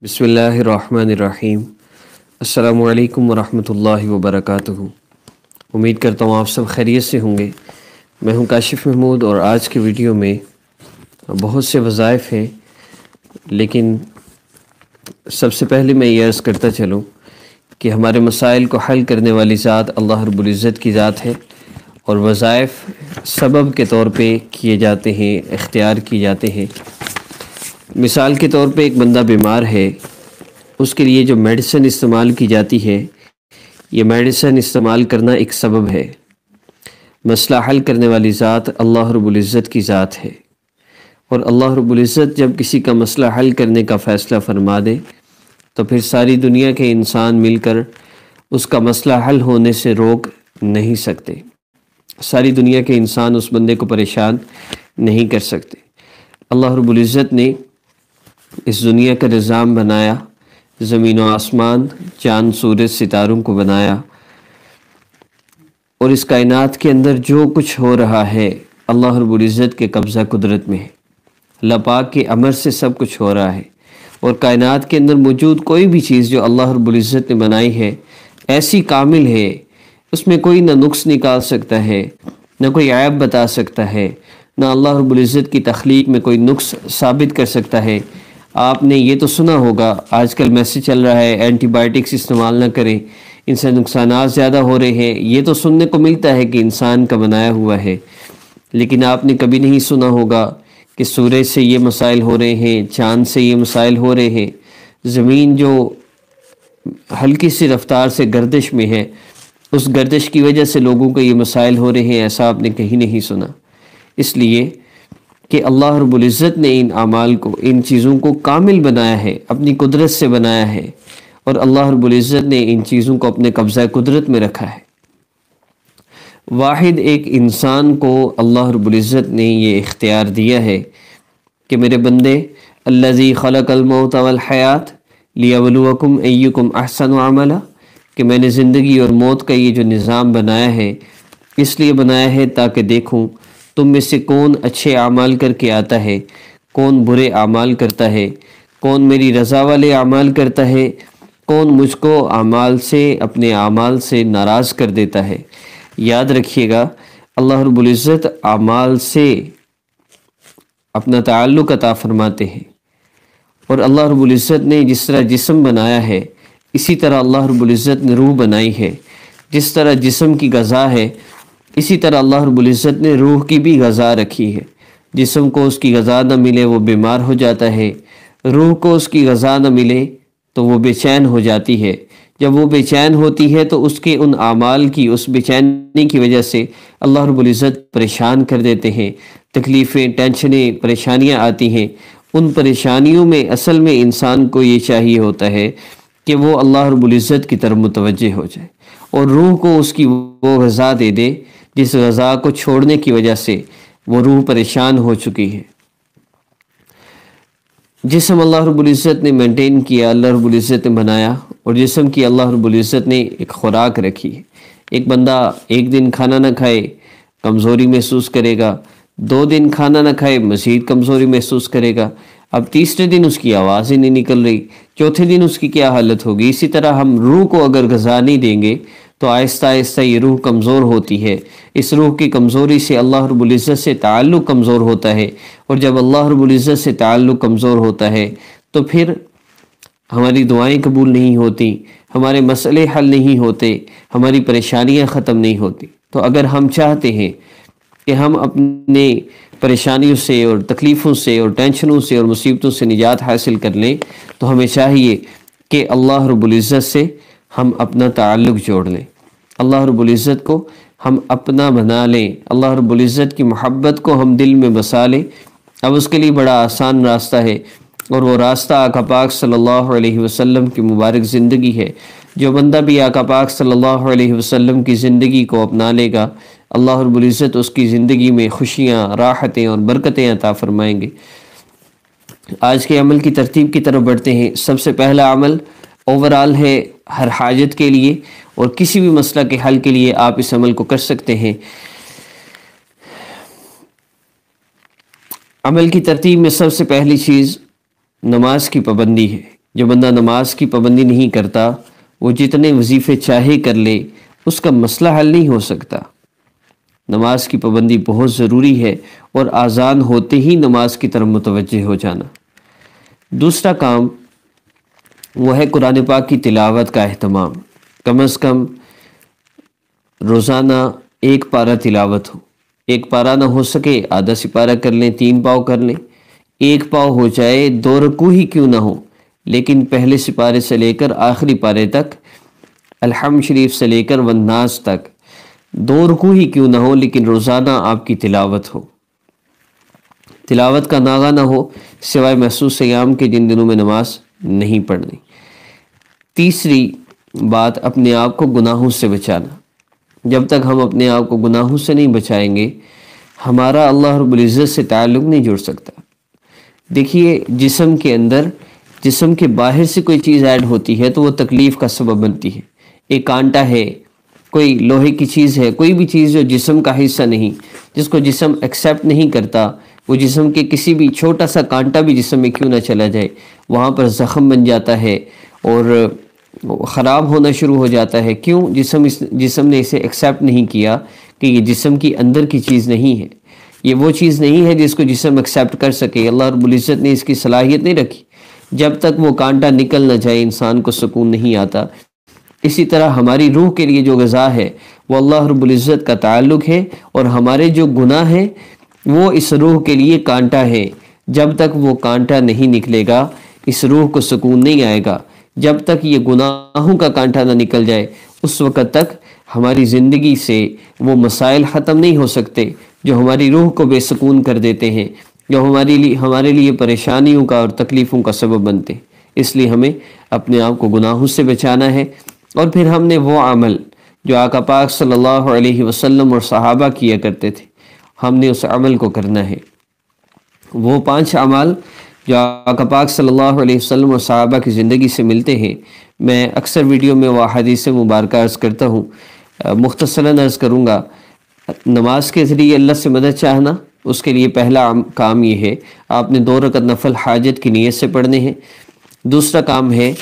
بسم اللہ الرحمن الرحیم۔ السلام علیکم ورحمۃ اللہ وبرکاتہ۔ امید کرتا ہوں آپ سب خیریت سے ہوں گے۔ میں ہوں کاشف محمود اور آج کی ویڈیو میں بہت سے وظائف ہیں، لیکن سب سے پہلے میں یہ عرض کرتا چلوں کہ ہمارے مسائل کو حل کرنے والی ذات اللہ رب العزت کی ذات ہے، اور وظائف سبب کے طور پہ کیے جاتے ہیں، اختیار کیے جاتے ہیں۔ مثال کے طور پہ ایک بندہ بیمار ہے، اس کے لیے جو میڈیسن استعمال کی جاتی ہے، یہ میڈیسن استعمال کرنا ایک سبب ہے۔ مسئلہ حل کرنے والی ذات اللہ رب العزت کی ذات ہے، اور اللہ رب العزت جب کسی کا مسئلہ حل کرنے کا فیصلہ فرما دے تو پھر ساری دنیا کے انسان مل کر اس کا مسئلہ حل ہونے سے روک نہیں سکتے۔ ساری دنیا کے انسان اس بندے کو پریشان نہیں کر سکتے۔ اللہ رب العزت نے اس دنیا کا نظام بنایا، زمین و آسمان، چاند سورج ستاروں کو بنایا، اور اس کائنات کے اندر جو کچھ ہو رہا ہے اللہ رب العزت کے قبضہ قدرت میں ہے۔ اللہ پاک کے امر سے سب کچھ ہو رہا ہے، اور کائنات کے اندر موجود کوئی بھی چیز جو اللہ رب العزت نے بنائی ہے ایسی کامل ہے، اس میں کوئی نہ نقص نکال سکتا ہے، نہ کوئی عیب بتا سکتا ہے، نہ اللہ رب العزت کی تخلیق میں کوئی نقص ثابت کر سکتا ہے۔ آپ نے یہ تو سنا ہوگا، آج کل میسیج چل رہا ہے اینٹی بائیوٹکس استعمال نہ کریں، ان سے نقصانات زیادہ ہو رہے ہیں۔ یہ تو سننے کو ملتا ہے کہ انسان کا بنایا ہوا ہے، لیکن آپ نے کبھی نہیں سنا ہوگا کہ سورج سے یہ مسائل ہو رہے ہیں، چاند سے یہ مسائل ہو رہے ہیں، زمین جو ہلکی سی رفتار سے گردش میں ہے، اس گردش کی وجہ سے لوگوں کو یہ مسائل ہو رہے ہیں، ایسا آپ نے کہیں نہیں سنا۔ اس لیے کہ اللہ رب العزت نے ان اعمال کو، ان چیزوں کو کامل بنایا ہے، اپنی قدرت سے بنایا ہے، اور اللہ رب العزت نے ان چیزوں کو اپنے قبضہ قدرت میں رکھا ہے۔ واحد ایک انسان کو اللہ رب العزت نے یہ اختیار دیا ہے کہ میرے بندے، الذی خلق الموت والحیات لیبلوکم ایکم احسن عملا، کہ میں نے زندگی اور موت کا یہ جو نظام بنایا ہے اس لیے بنایا ہے تاکہ دیکھوں تم میں سے کون اچھے اعمال کر کے آتا ہے، کون برے اعمال کرتا ہے، کون میری رضا والے اعمال کرتا ہے، کون مجھ کو اعمال سے، اپنے اعمال سے ناراض کر دیتا ہے۔ یاد رکھیے گا، اللہ رب العزت اعمال سے اپنا تعلق عطا فرماتے ہیں، اور اللہ رب العزت نے جس طرح جسم بنایا ہے اسی طرح اللہ رب العزت نے روح بنائی ہے۔ جس طرح جسم کی غذا ہے اسی طرح اللہ رب العزت نے روح کی بھی غذا رکھی ہے۔ جسم کو اس کی غذا نہ ملے وہ بیمار ہو جاتا ہے، روح کو اس کی غذا نہ ملے تو وہ بے چین ہو جاتی ہے۔ جب وہ بے چین ہوتی ہے تو اس کے ان اعمال کی، اس بے چینی کی وجہ سے اللہ رب العزت پریشان کر دیتے ہیں، تکلیفیں، ٹینشنیں، پریشانیاں آتی ہیں۔ ان پریشانیوں میں اصل میں انسان کو یہ چاہیے ہوتا ہے کہ وہ اللہ رب العزت کی طرف متوجہ ہو جائے، اور روح کو اس کی وہ غذا دے دے جس غذا کو چھوڑنے کی وجہ سے وہ روح پریشان ہو چکی ہے۔ جسم اللہ رب العزت نے مینٹین کیا، اللہ رب العزت نے بنایا، اور جسم کی اللہ رب العزت نے ایک خوراک رکھی ہے۔ ایک بندہ ایک دن کھانا نہ کھائے کمزوری محسوس کرے گا، 2 دن کھانا نہ کھائے مزید کمزوری محسوس کرے گا، اب تیسرے دن اس کی آواز ہی نہیں نکل رہی، چوتھے دن اس کی کیا حالت ہوگی۔ اسی طرح ہم روح کو اگر غذا نہیں دیں گے تو آہستہ آہستہ یہ روح کمزور ہوتی ہے۔ اس روح کی کمزوری سے اللہ رب العزت سے تعلق کمزور ہوتا ہے، اور جب اللہ رب العزت سے تعلق کمزور ہوتا ہے تو پھر ہماری دعائیں قبول نہیں ہوتی، ہمارے مسئلے حل نہیں ہوتے، ہماری پریشانیاں ختم نہیں ہوتی۔ تو اگر ہم چاہتے ہیں کہ ہم اپنے پریشانیوں سے اور تکلیفوں سے اور ٹینشنوں سے اور مصیبتوں سے نجات حاصل کر لیں تو ہمیں چاہیے کہ اللہ رب العزت سے ہم اپنا تعلق جوڑ لیں، اللہ رب العزت کو ہم اپنا بنا لیں، اللہ رب العزت کی محبت کو ہم دل میں بسا لیں۔ اب اس کے لیے بڑا آسان راستہ ہے، اور وہ راستہ آقا پاک صلی اللہ علیہ وسلم کی مبارک زندگی ہے۔ جو بندہ بھی آقا پاک صلی اللہ علیہ وسلم کی زندگی کو اپنا لے گا، اللہ رب العزت اس کی زندگی میں خوشیاں، راحتیں اور برکتیں عطا فرمائیں گے۔ آج کے عمل کی ترتیب کی طرف بڑھتے ہیں۔ سب سے پہلا عمل اوورال ہے ہر حاجت کے لیے اور کسی بھی مسئلہ کے حل کے لیے آپ اس عمل کو کر سکتے ہیں۔ عمل کی ترتیب میں سب سے پہلی چیز نماز کی پابندی ہے۔ جو بندہ نماز کی پابندی نہیں کرتا وہ جتنے وظیفے چاہے کر لے، اس کا مسئلہ حل نہیں ہو سکتا۔ نماز کی پابندی بہت ضروری ہے، اور اذان ہوتے ہی نماز کی طرف متوجہ ہو جانا۔ دوسرا کام وہ ہے قرآن پاک کی تلاوت کا اہتمام۔ کم از کم روزانہ ایک پارہ تلاوت ہو، ایک پارہ نہ ہو سکے آدھا سپارہ کر لیں، 3 پاؤ کر لیں، ایک پاؤ ہو جائے، 2 رکوع ہی کیوں نہ ہو، لیکن پہلے سپارے سے لے کر آخری پارے تک، الحمد شریف سے لے کر والناس تک 2 رکوع ہی کیوں نہ ہو، لیکن روزانہ آپ کی تلاوت ہو۔ تلاوت کا ناغہ نہ ہو سوائے محسوس ایام کے جن دنوں میں نماز نہیں پڑھنی۔ تیسری بات، اپنے آپ کو گناہوں سے بچانا۔ جب تک ہم اپنے آپ کو گناہوں سے نہیں بچائیں گے، ہمارا اللہ رب العزت سے تعلق نہیں جڑ سکتا۔ دیکھیے، جسم کے اندر، جسم کے باہر سے کوئی چیز ایڈ ہوتی ہے تو وہ تکلیف کا سبب بنتی ہے۔ ایک کانٹا ہے، کوئی لوہے کی چیز ہے، کوئی بھی چیز جو جسم کا حصہ نہیں، جس کو جسم ایکسیپٹ نہیں کرتا، وہ جسم کے کسی بھی چھوٹا سا کانٹا بھی جسم میں کیوں نہ چلا جائے، وہاں پر زخم بن جاتا ہے اور خراب ہونا شروع ہو جاتا ہے۔ کیوں؟ جسم نے اسے ایکسیپٹ نہیں کیا کہ یہ جسم کی اندر کی چیز نہیں ہے، یہ وہ چیز نہیں ہے جس کو جسم ایکسیپٹ کر سکے۔ اللہ رب العزت نے اس کی صلاحیت نہیں رکھی۔ جب تک وہ کانٹا نکل نہ جائے انسان کو سکون نہیں آتا۔ اسی طرح ہماری روح کے لیے جو غذا ہے وہ اللہ رب العزت کا تعلق ہے، اور ہمارے جو گناہ ہیں وہ اس روح کے لیے کانٹا ہے۔ جب تک وہ کانٹا نہیں نکلے گا اس روح کو سکون نہیں آئے گا۔ جب تک یہ گناہوں کا کانٹا نہ نکل جائے اس وقت تک ہماری زندگی سے وہ مسائل ختم نہیں ہو سکتے جو ہماری روح کو بے سکون کر دیتے ہیں، جو ہمارے لیے پریشانیوں کا اور تکلیفوں کا سبب بنتے ہیں۔ اس لیے ہمیں اپنے آپ کو گناہوں سے بچانا ہے، اور پھر ہم نے وہ عمل جو آقا پاک صلی اللہ علیہ وسلم اور صحابہ کیا کرتے تھے، ہم نے اس عمل کو کرنا ہے۔ وہ 5 اعمال جو آقا پاک صلی اللہ علیہ وسلم اور صحابہ کی زندگی سے ملتے ہیں، میں اکثر ویڈیو میں وہ حدیث مبارکہ عرض کرتا ہوں، مختصراً عرض کروں گا۔ نماز کے ذریعے اللہ سے مدد چاہنا، اس کے لیے پہلا کام یہ ہے، آپ نے 2 رکعت نفل حاجت کی نیت سے پڑھنے ہیں۔ دوسرا کام ہے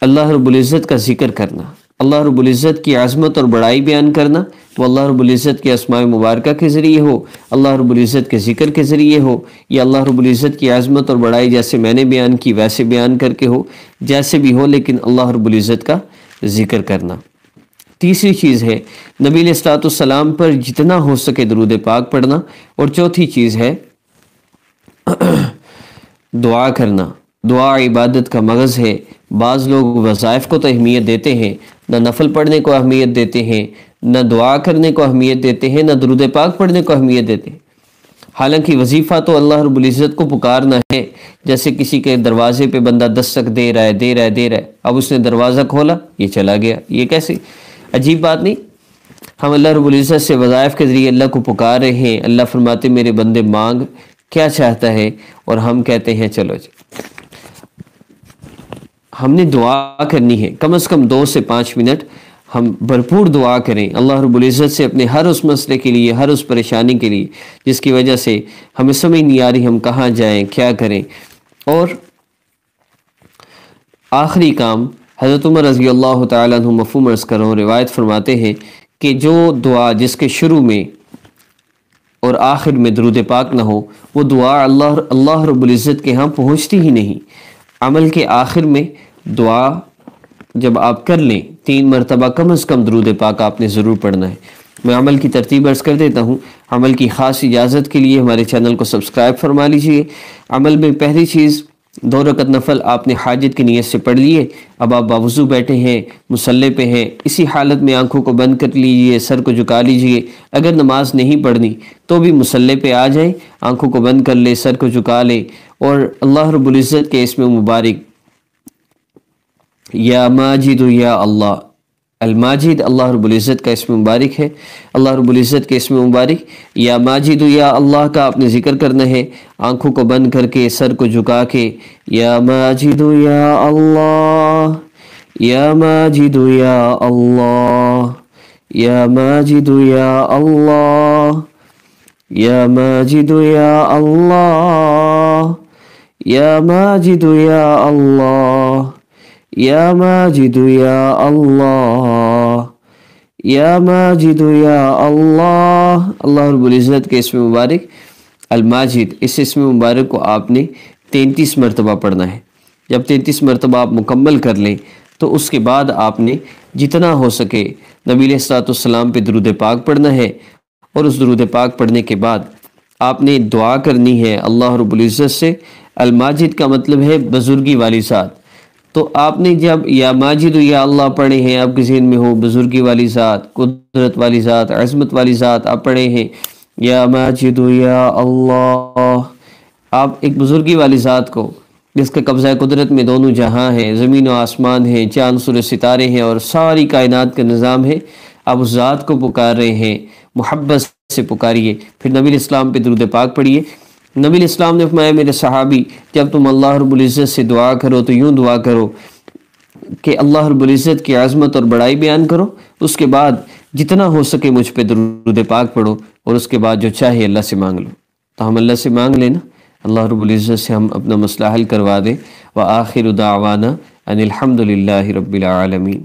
اللہ رب العزت کا ذکر کرنا، اللہ رب العزت کی عظمت اور بڑائی بیان کرنا، وہ اللہ رب العزت کے اسماء مبارکہ کے ذریعے ہو، اللہ رب العزت کے ذکر کے ذریعے ہو، یا اللہ رب العزت کی عظمت اور بڑائی جیسے میں نے بیان کی ویسے بیان کر کے ہو، جیسے بھی ہو، لیکن اللہ رب العزت کا ذکر کرنا۔ تیسری چیز ہے نبی علیہ الصلوۃ والسلام پر جتنا ہو سکے درود پاک پڑھنا، اور چوتھی چیز ہے دعا کرنا۔ دعا عبادت کا مغز ہے۔ بعض لوگ وظائف کو تو اہمیت دیتے ہیں، نہ نفل پڑھنے کو اہمیت دیتے ہیں، نہ دعا کرنے کو اہمیت دیتے ہیں، نہ درود پاک پڑھنے کو اہمیت دیتے ہیں۔ حالانکہ وظیفہ تو اللہ رب العزت کو پکارنا ہے۔ جیسے کسی کے دروازے پہ بندہ دستک دے رہا ہے، اب اس نے دروازہ کھولا، یہ چلا گیا، یہ کیسے؟ عجیب بات نہیں؟ ہم اللہ رب العزت سے وظائف کے ذریعے اللہ کو پکار رہے ہیں۔ اللہ فرماتے میرے بندے مانگ، کیا چاہتا ہے؟ اور ہم کہتے ہیں چلو جی۔ ہم نے دعا کرنی ہے، کم از کم 2 سے 5 منٹ ہم بھرپور دعا کریں اللہ رب العزت سے، اپنے ہر اس مسئلے کے لیے، ہر اس پریشانی کے لیے جس کی وجہ سے ہمیں سمجھ نہیں آ رہی ہم کہاں جائیں، کیا کریں۔ اور آخری کام، حضرت عمر رضی اللہ تعالیٰ عنہ مفہوم عرض کر رہا ہوں، روایت فرماتے ہیں کہ جو دعا جس کے شروع میں اور آخر میں درود پاک نہ ہو، وہ دعا اللہ رب العزت کے ہاں پہنچتی ہی نہیں۔ عمل کے آخر میں دعا جب آپ کر لیں 3 مرتبہ کم از کم درود پاک آپ نے ضرور پڑھنا ہے۔ میں عمل کی ترتیب عرض کر دیتا ہوں۔ عمل کی خاص اجازت کے لیے ہمارے چینل کو سبسکرائب فرما لیجئے۔ عمل میں پہلی چیز 2 رکعت نفل آپ نے حاجت کی نیت سے پڑھ لیے، اب آپ باوضو بیٹھے ہیں، مصلی پہ ہیں، اسی حالت میں آنکھوں کو بند کر لیجئے، سر کو جھکا لیجئے۔ اگر نماز نہیں پڑھنی تو بھی مصلی پہ آ جائیں، آنکھوں کو بند کر لے، سر کو جھکا لے، اور اللہ رب العزت کے اسم مبارک یا ماجد یا اللہ، الماجد اللہ رب العزت کا اسم مبارک ہے، اللہ رب العزت کے اسم مبارک یا ماجد یا اللہ کا آپ نے ذکر کرنا ہے، آنکھوں کو بند کر کے، سر کو جھکا کے، یا ماجد یا اللہ، یا ماجد یا اللہ، یا ماجد یا اللہ، یا ماجد یا اللہ، یا ماجد یا اللہ، یا ماجد یا اللہ، یا ماجد یا اللہ۔ اللہ رب العزت کے اسم مبارک الماجد، اس اسم مبارک کو آپ نے 33 مرتبہ پڑھنا ہے۔ جب 33 مرتبہ آپ مکمل کر لیں تو اس کے بعد آپ نے جتنا ہو سکے نبی علیہ الصلوۃ والسلام پہ درود پاک پڑھنا ہے، اور اس درود پاک پڑھنے کے بعد آپ نے دعا کرنی ہے اللہ رب العزت سے۔ الماجد کا مطلب ہے بزرگی والی ذات، تو آپ نے جب یا ماجد یا اللہ پڑھے ہیں، آپ کے ذہن میں ہو بزرگی والی ذات، قدرت والی ذات، عظمت والی ذات آپ پڑھے ہیں، یا ماجد یا اللہ، آپ ایک بزرگی والی ذات کو جس کا قبضہ قدرت میں دونوں جہاں ہیں، زمین و آسمان ہیں، چاند سورج ستارے ہیں اور ساری کائنات کا نظام ہے، آپ اس ذات کو پکار رہے ہیں، محبت سے پکاریے۔ پھر نبی علیہ السلام پہ درود پاک پڑھیے۔ نبی علیہ السلام نے فرمایا میرے صحابی، جب تم اللہ رب العزت سے دعا کرو تو یوں دعا کرو کہ اللہ رب العزت کی عظمت اور بڑائی بیان کرو، اس کے بعد جتنا ہو سکے مجھ پہ درود پاک پڑھو، اور اس کے بعد جو چاہے اللہ سے مانگ لو۔ تو ہم اللہ سے مانگ لینا، اللہ رب العزت سے ہم اپنا مسئلہ حل کروا دیں۔ وآخر دعوانا ان الحمد للہ رب العالمین۔